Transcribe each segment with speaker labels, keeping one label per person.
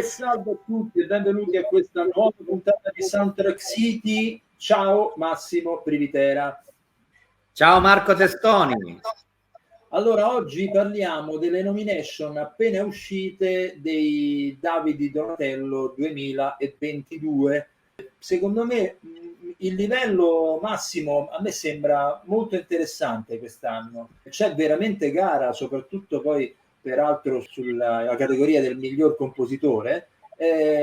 Speaker 1: salve a tutti e benvenuti a questa nuova puntata di Soundtrack City. Ciao Massimo Privitera.
Speaker 2: Ciao Marco Testoni.
Speaker 1: Allora, oggi parliamo delle nomination appena uscite dei Davide Donatello 2022. Secondo me il livello, Massimo, a me sembra molto interessante quest'anno. C'è veramente gara, soprattutto poi peraltro sulla categoria del miglior compositore.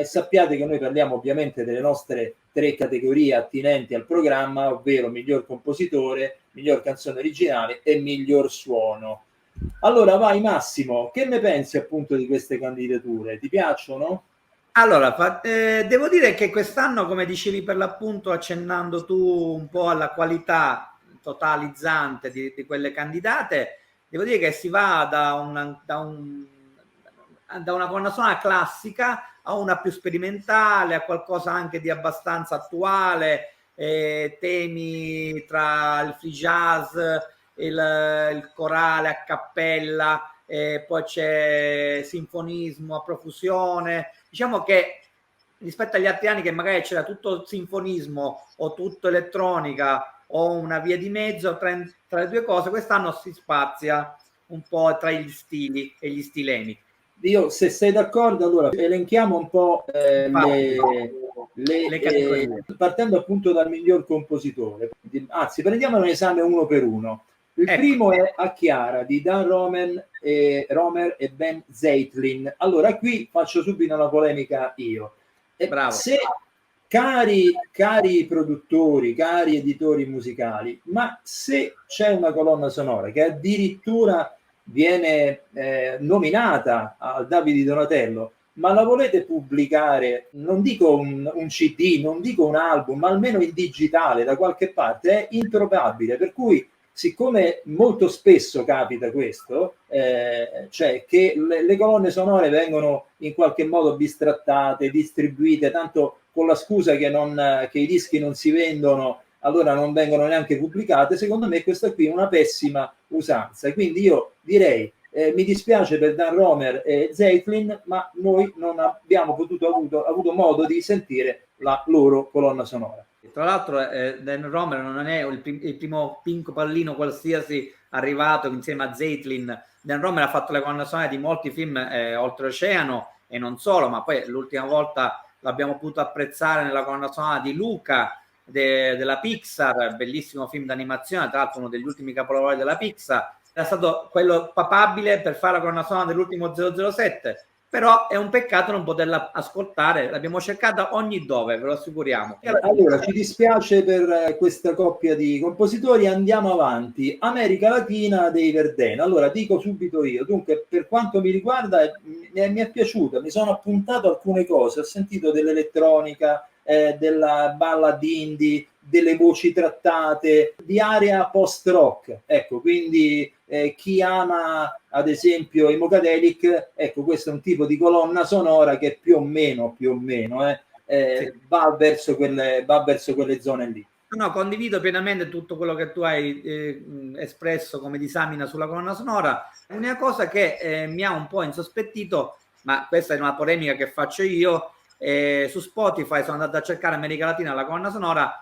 Speaker 1: Sappiate che noi parliamo ovviamente delle nostre 3 categorie attinenti al programma, ovvero miglior compositore, miglior canzone originale e miglior suono. Allora vai Massimo, che ne pensi appunto di queste candidature? Ti piacciono?
Speaker 2: Allora, devo dire che quest'anno, come dicevi per l'appunto, accennando tu un po' alla qualità totalizzante di quelle candidate, devo dire che si va da una colonna sonora classica a una più sperimentale, a qualcosa anche di abbastanza attuale, temi tra il free jazz, il corale a cappella, poi c'è sinfonismo a profusione. Diciamo che rispetto agli altri anni che magari c'era tutto sinfonismo o tutto elettronica o una via di mezzo tra le due cose, quest'anno si spazia un po' tra gli stili e gli stilemi.
Speaker 1: Io, se sei d'accordo, allora elenchiamo un po' le categorie, partendo appunto dal miglior compositore. Anzi, prendiamo un esame uno per uno. Il primo è A Chiara di Dan Romer e Ben Zeitlin. Allora, qui faccio subito una polemica io.
Speaker 2: Bravo.
Speaker 1: Se cari produttori, cari editori musicali, ma se c'è una colonna sonora che addirittura viene nominata al Davide Donatello, ma la volete pubblicare, non dico un CD, non dico un album, ma almeno in digitale da qualche parte, è improbabile. Per cui, siccome molto spesso capita questo, cioè che le colonne sonore vengono in qualche modo bistrattate, distribuite, tanto con la scusa che i dischi non si vendono, allora non vengono neanche pubblicate. Secondo me questa qui è una pessima usanza. Quindi io direi, mi dispiace per Dan Romer e Zeitlin, ma noi non abbiamo avuto modo di sentire la loro colonna sonora.
Speaker 2: Tra l'altro Dan Romer non è il primo pinco pallino qualsiasi arrivato insieme a Zeitlin. Dan Romer ha fatto le colonne sonore di molti film oltreoceano e non solo, ma poi l'ultima volta l'abbiamo potuto apprezzare nella colonna sonora di Luca della Pixar, bellissimo film d'animazione, tra l'altro uno degli ultimi capolavori della Pixar. Era stato quello papabile per fare la colonna sonora dell'ultimo 007, però è un peccato non poterla ascoltare, l'abbiamo cercata ogni dove, ve lo assicuriamo.
Speaker 1: Allora, ci dispiace per questa coppia di compositori, andiamo avanti. America Latina dei Verdena. Allora, dico subito io, dunque, per quanto mi riguarda, mi è piaciuta, mi sono appuntato alcune cose, ho sentito dell'elettronica, della ballad indie, delle voci trattate, di area post-rock. Ecco, quindi chi ama ad esempio i Mocadelic, ecco, questo è un tipo di colonna sonora che più o meno sì, va verso quelle zone lì.
Speaker 2: No, condivido pienamente tutto quello che tu hai espresso come disamina sulla colonna sonora. L'unica cosa che mi ha un po' insospettito, ma questa è una polemica che faccio io, su Spotify sono andato a cercare America Latina la colonna sonora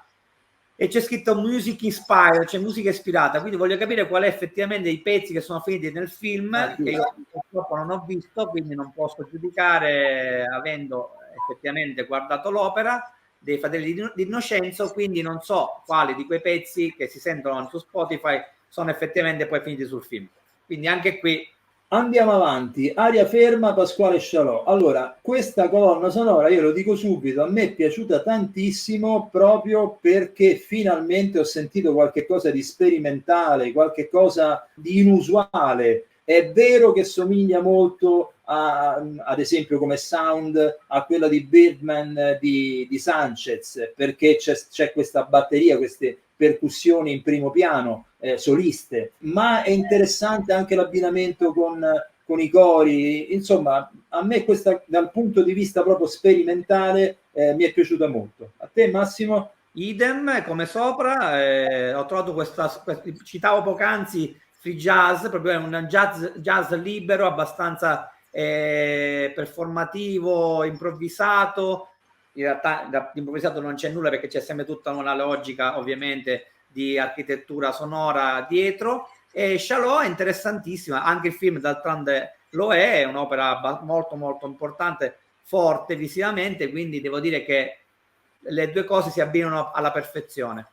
Speaker 2: e c'è scritto music inspired, cioè musica ispirata, quindi voglio capire qual è effettivamente i pezzi che sono finiti nel film, che io purtroppo non ho visto, quindi non posso giudicare avendo effettivamente guardato l'opera dei Fratelli di Innocenzo, quindi non so quali di quei pezzi che si sentono su Spotify sono effettivamente poi finiti sul film. Quindi anche qui
Speaker 1: andiamo avanti. Aria ferma, Pasquale Scialò. Allora, questa colonna sonora, io lo dico subito, a me è piaciuta tantissimo proprio perché finalmente ho sentito qualche cosa di sperimentale, qualche cosa di inusuale. È vero che somiglia molto ad esempio come sound a quella di Birdman di Sanchez, perché c'è questa batteria, queste percussioni in primo piano, soliste, ma è interessante anche l'abbinamento con i cori. Insomma, a me questa, dal punto di vista proprio sperimentale, mi è piaciuta molto. A te Massimo?
Speaker 2: Idem, come sopra, ho trovato citavo poc'anzi free jazz, proprio un jazz libero, abbastanza performativo, improvvisato. In realtà da improvvisato non c'è nulla, perché c'è sempre tutta una logica ovviamente di architettura sonora dietro. E Shalò è interessantissima, anche il film d'altronde lo è un'opera molto molto importante, forte visivamente, quindi devo dire che le due cose si abbinano alla perfezione.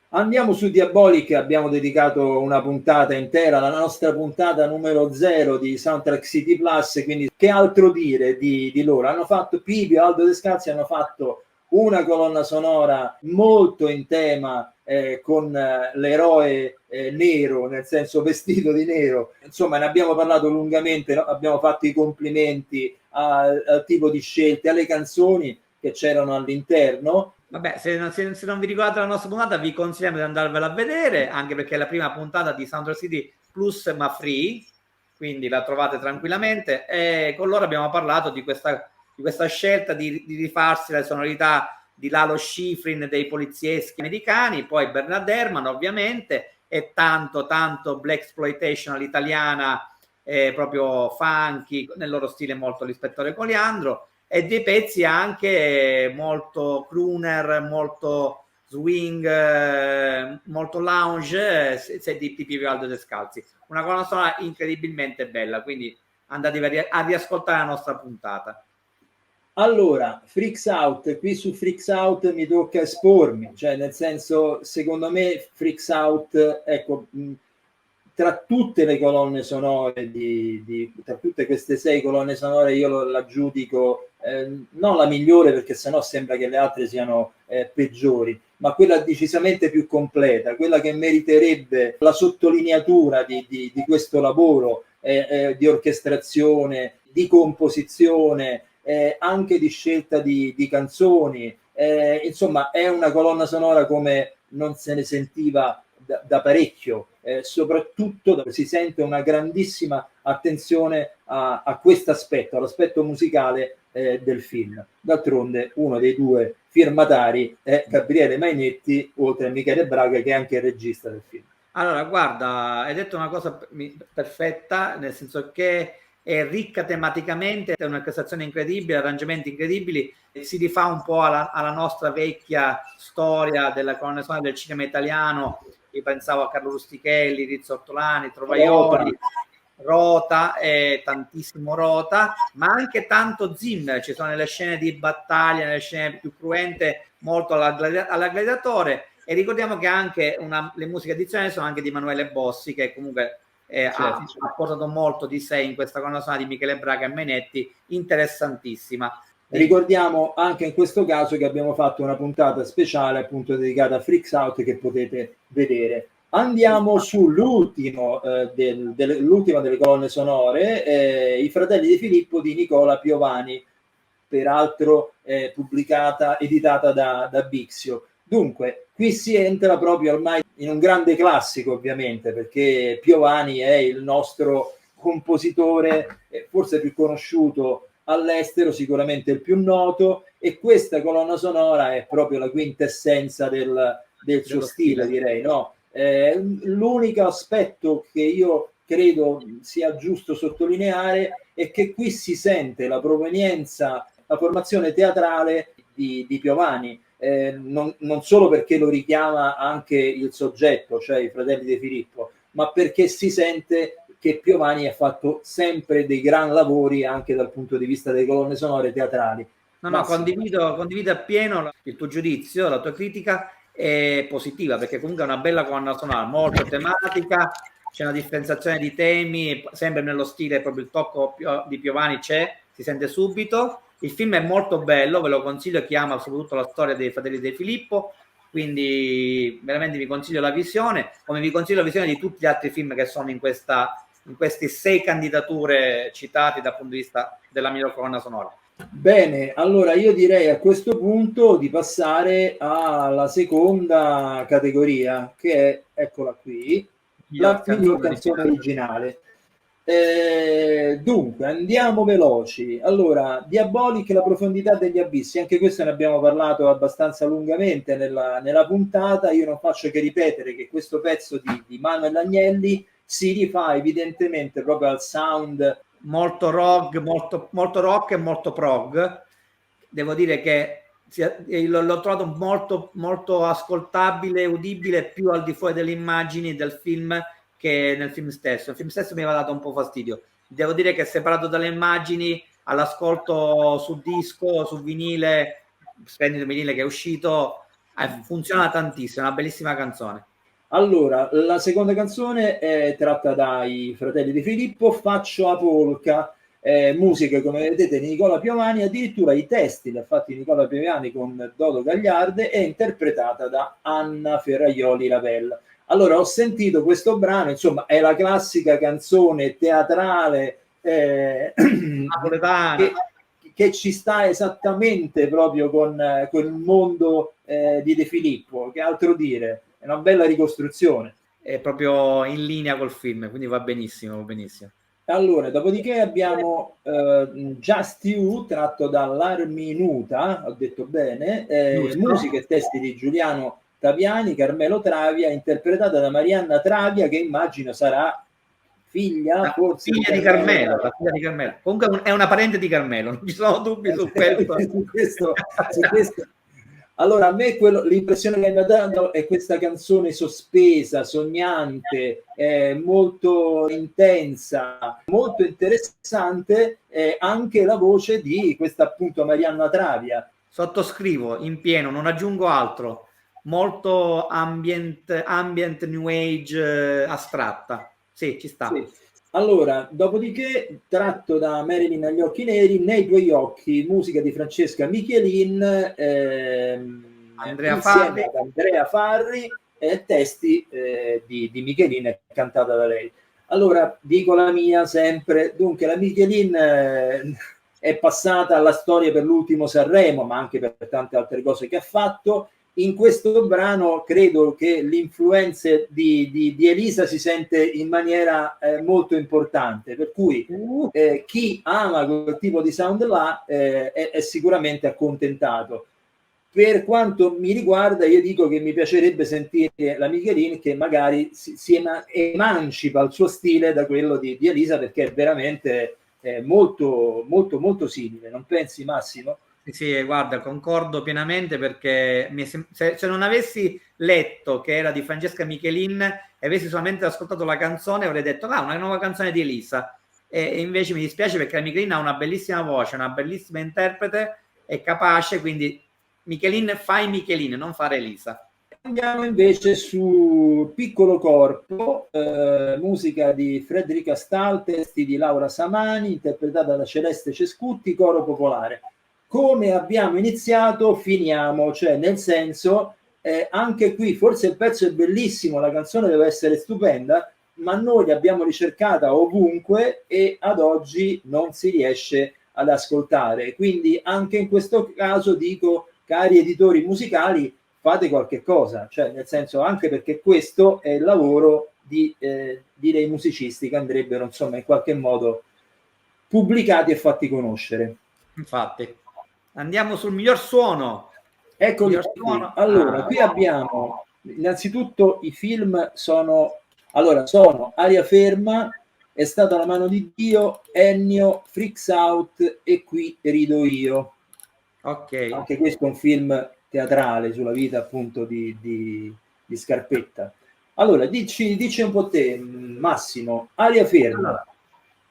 Speaker 1: Andiamo su Diabolic, abbiamo dedicato una puntata intera, la nostra puntata numero 0 di Soundtrack City Plus, quindi che altro dire di loro? Hanno fatto Pipio, Aldo Descalzi, hanno fatto una colonna sonora molto in tema con l'eroe nero, nel senso vestito di nero. Insomma, ne abbiamo parlato lungamente, no? Abbiamo fatto i complimenti al tipo di scelte, alle canzoni che c'erano all'interno.
Speaker 2: Vabbè, se non vi ricordate la nostra puntata, vi consigliamo di andarvela a vedere, anche perché è la prima puntata di Soundtrack City Plus ma free, quindi la trovate tranquillamente. E con loro abbiamo parlato di questa scelta di rifarsi le sonorità di Lalo Schifrin, dei polizieschi americani, poi Bernard Herrmann ovviamente, e tanto blaxploitation all'italiana, proprio funky, nel loro stile molto l'ispettore Coliandro, e dei pezzi anche molto crooner, molto swing, molto lounge, di Pippi Aldo Descalzi. Una colonna sonora incredibilmente bella, quindi andatevi a riascoltare la nostra puntata.
Speaker 1: Allora, Freaks Out, qui su Freaks Out mi tocca espormi, cioè nel senso, secondo me Freaks Out, ecco, tra tutte le colonne sonore tra tutte queste 6 colonne sonore io la giudico non la migliore, perché sennò sembra che le altre siano peggiori, ma quella decisamente più completa, quella che meriterebbe la sottolineatura di questo lavoro di orchestrazione, di composizione, anche di scelta di canzoni. Insomma, è una colonna sonora come non se ne sentiva da parecchio, soprattutto si sente una grandissima attenzione a questo aspetto, all'aspetto musicale del film. D'altronde uno dei 2 firmatari è Gabriele Mainetti, oltre a Michele Braga, che è anche il regista del film.
Speaker 2: Allora, guarda, hai detto una cosa perfetta, nel senso che è ricca tematicamente, è un'orchestrazione incredibile, arrangiamenti incredibili, si rifà un po' alla nostra vecchia storia della colonna sonora del cinema italiano. Io pensavo a Carlo Rustichelli, Rizzo Ortolani, Trovaioli, Rota, tantissimo Rota, ma anche tanto Zimmer. Ci sono nelle scene di battaglia, nelle scene più cruente, molto alla Gladiatore. E ricordiamo che anche le musiche addizionali sono anche di Emanuele Bossi, che comunque ha portato molto di sé in questa colonna sonora di Michele Braga e Mainetti, interessantissima.
Speaker 1: Ricordiamo anche in questo caso che abbiamo fatto una puntata speciale appunto dedicata a Freaks Out, che potete vedere. Andiamo sull'ultima delle colonne sonore, I fratelli di Filippo di Nicola Piovani, peraltro editata da Bixio. Dunque, qui si entra proprio ormai in un grande classico, ovviamente, perché Piovani è il nostro compositore forse più conosciuto all'estero, sicuramente il più noto, e questa colonna sonora è proprio la quintessenza del suo stile, direi, no? L'unico aspetto che io credo sia giusto sottolineare è che qui si sente la provenienza, la formazione teatrale di Piovani, non solo perché lo richiama anche il soggetto, cioè i fratelli di Filippo, ma perché si sente che Piovani ha fatto sempre dei gran lavori anche dal punto di vista delle colonne sonore teatrali.
Speaker 2: No, condivido appieno il tuo giudizio, la tua critica è positiva, perché comunque è una bella colonna sonora, molto tematica, c'è una differenziazione di temi, sempre nello stile, proprio il tocco di Piovani c'è, si sente subito. Il film è molto bello, ve lo consiglio a chi ama soprattutto la storia dei fratelli di Filippo, quindi veramente vi consiglio la visione, come vi consiglio la visione di tutti gli altri film che sono in queste 6 candidature citate dal punto di vista della miglior colonna sonora.
Speaker 1: Bene, allora io direi a questo punto di passare alla seconda categoria, che è, eccola qui, la miglior canzone originale. Dunque, andiamo veloci. Allora, Diabolic, la profondità degli abissi, anche questo ne abbiamo parlato abbastanza lungamente nella puntata. Io non faccio che ripetere che questo pezzo di Manuel Agnelli si rifà evidentemente proprio al sound
Speaker 2: molto rock, molto rock e molto prog. Devo dire che l'ho trovato molto, molto ascoltabile, udibile più al di fuori delle immagini del film che nel film stesso. Il film stesso mi aveva dato un po' fastidio. Devo dire che separato dalle immagini, all'ascolto su disco, su vinile, splendido vinile che è uscito, funziona tantissimo, è una bellissima canzone.
Speaker 1: Allora, la seconda canzone è tratta dai fratelli di Filippo, Faccio a polca, musica come vedete di Nicola Piovani, addirittura i testi li ha fatti Nicola Piovani con Dodo Gagliarde e interpretata da Anna Ferraioli Ravella. Allora, ho sentito questo brano, insomma, è la classica canzone teatrale che ci sta esattamente proprio con il mondo di De Filippo, che altro dire, è una bella ricostruzione.
Speaker 2: È proprio in linea col film, quindi va benissimo, va benissimo.
Speaker 1: Allora, dopodiché abbiamo Just You, tratto dall'Arminuta, ho detto bene, musica e testi di Giuliano Taviani, Carmelo Travia, interpretata da Marianna Travia, che immagino sarà figlia, forse
Speaker 2: figlia di Carmelo, la figlia di Carmelo. Comunque è una parente di Carmelo, non ci sono dubbi su questo.
Speaker 1: su questo. Allora, a me l'impressione che mi ha dato è questa canzone sospesa, sognante, molto intensa, molto interessante, anche la voce di questa appunto Marianna Travia.
Speaker 2: Sottoscrivo in pieno, non aggiungo altro. Molto ambient new age astratta. Sì, ci sta.
Speaker 1: Sì. Allora, dopodiché, tratto da Marilyn agli occhi neri, Nei tuoi occhi, musica di Francesca Michelin,
Speaker 2: Andrea Farri.
Speaker 1: Andrea Farri, testi di Michelin, cantata da lei. Allora, dico la mia sempre, dunque la Michelin è passata alla storia per l'ultimo Sanremo, ma anche per tante altre cose che ha fatto. In questo brano credo che l'influenza di Elisa si sente in maniera molto importante, per cui chi ama quel tipo di sound là è sicuramente accontentato. Per quanto mi riguarda, io dico che mi piacerebbe sentire la Michelin che magari si emancipa il suo stile da quello di Elisa, perché è veramente molto, molto, molto simile. Non pensi, Massimo?
Speaker 2: Sì, guarda, concordo pienamente, perché se non avessi letto che era di Francesca Michelin e avessi solamente ascoltato la canzone, avrei detto una nuova canzone di Elisa, e invece mi dispiace perché la Michelin ha una bellissima voce, una bellissima interprete, è capace, quindi Michelin, fai Michelin, non fare Elisa.
Speaker 1: Andiamo invece su Piccolo Corpo, musica di Frederica Stahl, testi di Laura Samani, interpretata da Celeste Cescutti, coro popolare. Come abbiamo iniziato, finiamo, cioè nel senso, anche qui forse il pezzo è bellissimo, la canzone deve essere stupenda, ma noi l'abbiamo ricercata ovunque e ad oggi non si riesce ad ascoltare. Quindi anche in questo caso dico, cari editori musicali, fate qualche cosa, cioè nel senso, anche perché questo è il lavoro dei musicisti che andrebbero insomma in qualche modo pubblicati e fatti conoscere.
Speaker 2: Infatti. Andiamo sul miglior suono.
Speaker 1: Eccoli qui. Allora, qui abbiamo innanzitutto i film sono Aria ferma, È stata la mano di Dio, Ennio, Freaks Out e Qui rido io.
Speaker 2: Ok.
Speaker 1: Anche questo è un film teatrale sulla vita appunto di Scarpetta. Allora, dici un po' te, Massimo, Aria ferma.
Speaker 2: Allora,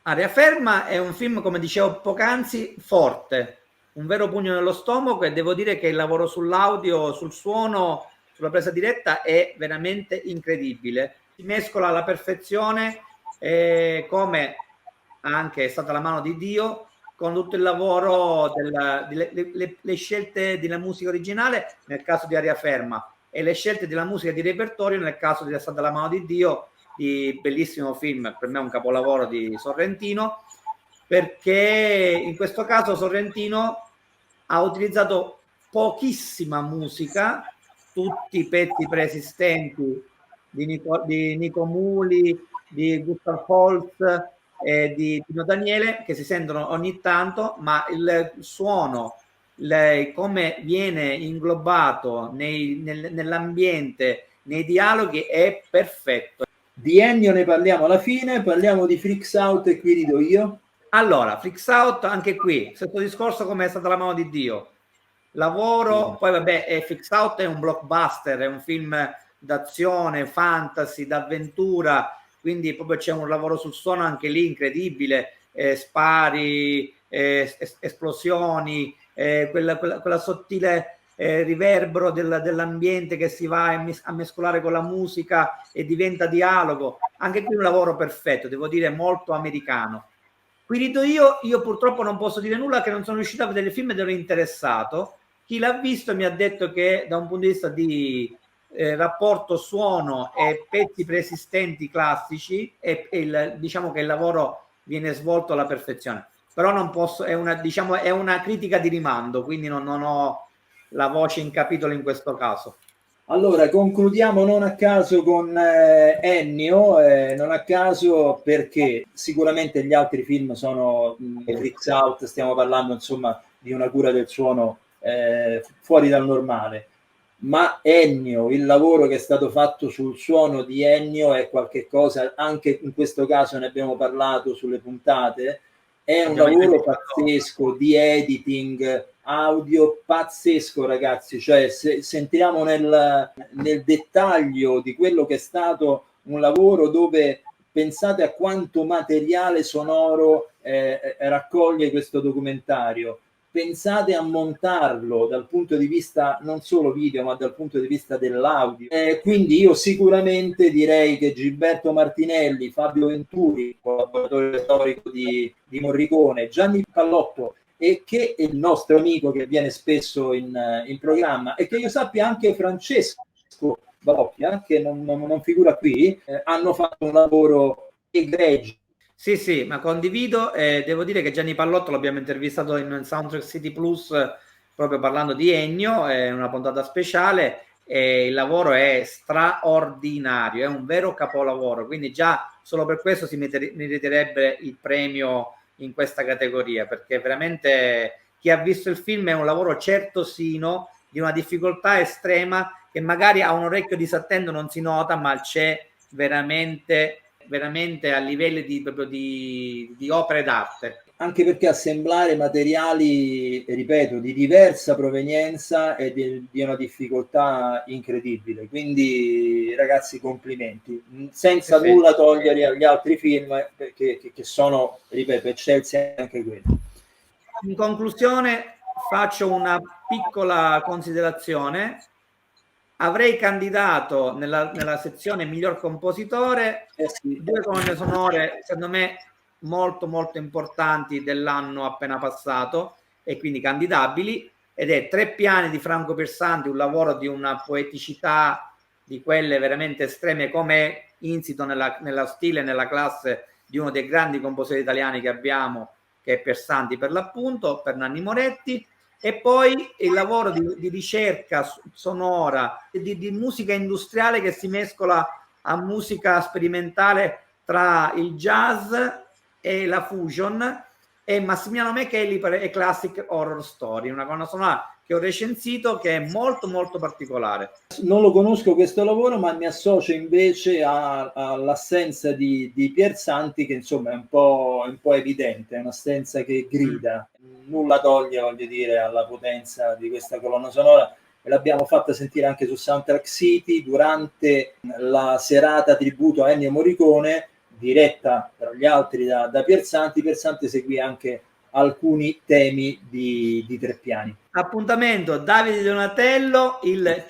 Speaker 2: Aria ferma è un film, come dicevo poc'anzi, forte, un vero pugno nello stomaco, e devo dire che il lavoro sull'audio, sul suono, sulla presa diretta è veramente incredibile. Si mescola alla perfezione, come anche È stata la mano di Dio, con tutto il lavoro le scelte della musica originale nel caso di Aria ferma e le scelte della musica di repertorio nel caso di È stata la mano di Dio, di bellissimo film, per me è un capolavoro di Sorrentino, perché in questo caso Sorrentino ha utilizzato pochissima musica, tutti i pezzi preesistenti di Nico Muli, di Gustav Holst e di Pino Daniele, che si sentono ogni tanto, ma il suono, come viene inglobato nell'ambiente, nei dialoghi, è perfetto.
Speaker 1: Di Ennio ne parliamo alla fine, parliamo di Freaks Out e Qui rido io.
Speaker 2: Allora, Freaks Out, anche qui, stesso discorso come è stata La mano di Dio. Lavoro, poi vabbè, Freaks Out è un blockbuster, è un film d'azione, fantasy, d'avventura, quindi proprio c'è un lavoro sul suono anche lì incredibile, spari, esplosioni, quella sottile riverbero dell'ambiente che si va a mescolare con la musica e diventa dialogo. Anche qui un lavoro perfetto, devo dire molto americano. Qui dico io purtroppo non posso dire nulla, che non sono riuscito a vedere il film ed ero interessato. Chi l'ha visto mi ha detto che da un punto di vista di rapporto suono e pezzi preesistenti classici diciamo che il lavoro viene svolto alla perfezione, però non posso, diciamo, è una critica di rimando, quindi non ho la voce in capitolo in questo caso.
Speaker 1: Allora, concludiamo non a caso con Ennio, non a caso perché sicuramente gli altri film sono Freaks Out, stiamo parlando insomma di una cura del suono fuori dal normale, ma Ennio, il lavoro che è stato fatto sul suono di Ennio è qualche cosa, anche in questo caso ne abbiamo parlato sulle puntate, è un lavoro pazzesco di editing audio, pazzesco ragazzi, cioè se sentiamo nel dettaglio di quello che è stato un lavoro dove pensate a quanto materiale sonoro raccoglie questo documentario, pensate a montarlo dal punto di vista non solo video ma dal punto di vista dell'audio, quindi io sicuramente direi che Gilberto Martinelli, Fabio Venturi, collaboratore storico di Morricone, Gianni Pallotto e che è il nostro amico che viene spesso in programma e che io sappia anche Francesco Balocchia, che non figura qui, hanno fatto un lavoro egregio.
Speaker 2: Sì, ma condivido. Devo dire che Gianni Pallotto l'abbiamo intervistato in Soundtrack City Plus proprio parlando di Ennio, è una puntata speciale e il lavoro è straordinario, è un vero capolavoro, quindi già solo per questo si meriterebbe il premio in questa categoria, perché veramente chi ha visto il film è un lavoro certosino di una difficoltà estrema che magari a un orecchio disattento non si nota, ma c'è veramente a livelli di opere d'arte.
Speaker 1: Anche perché assemblare materiali, ripeto, di diversa provenienza è di una difficoltà incredibile. Quindi, ragazzi, complimenti. Senza nulla togliere agli altri film che sono, ripeto, eccelsi anche quelli.
Speaker 2: In conclusione, faccio una piccola considerazione. Avrei candidato nella sezione miglior compositore due colonne sonore, secondo me, molto molto importanti dell'anno appena passato e quindi candidabili, ed è Tre piani di Franco Piersanti, un lavoro di una poeticità di quelle veramente estreme, come è insito nella stile e nella classe di uno dei grandi compositori italiani che abbiamo, che è Piersanti per l'appunto, per Nanni Moretti. E poi il lavoro di ricerca sonora, di musica industriale che si mescola a musica sperimentale tra il jazz e la fusion, e Massimiliano Mechelli per A Classic Horror Story, una colonna sonora che ho recensito che è molto molto particolare.
Speaker 1: Non lo conosco questo lavoro, ma mi associo invece all'assenza di Piersanti, che insomma è un po' evidente, è un'assenza che grida. Nulla toglie, voglio dire, alla potenza di questa colonna sonora, e l'abbiamo fatta sentire anche su Soundtrack City durante la serata tributo a Ennio Morricone, diretta tra gli altri da Piersanti. Piersanti seguì anche alcuni temi di Tre piani.
Speaker 2: Appuntamento Davide Donatello il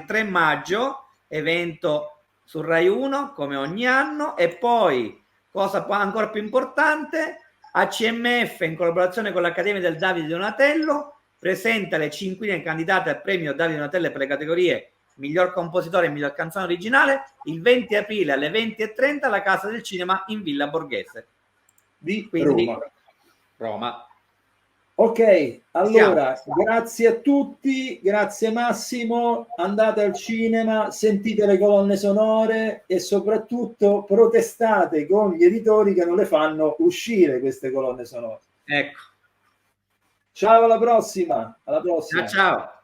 Speaker 2: 3 maggio, evento su Rai 1 come ogni anno, e poi, cosa ancora più importante, ACMF in collaborazione con l'Accademia del Davide Donatello presenta le 5 candidate al premio Davide Donatello per le categorie miglior compositore e miglior canzone originale il 20 aprile alle 20:30 alla Casa del Cinema in Villa Borghese
Speaker 1: di
Speaker 2: Roma.
Speaker 1: Ok, allora grazie a tutti, grazie Massimo, andate al cinema, sentite le colonne sonore e soprattutto protestate con gli editori che non le fanno uscire queste colonne sonore.
Speaker 2: Ecco.
Speaker 1: Ciao, alla prossima.
Speaker 2: Ciao.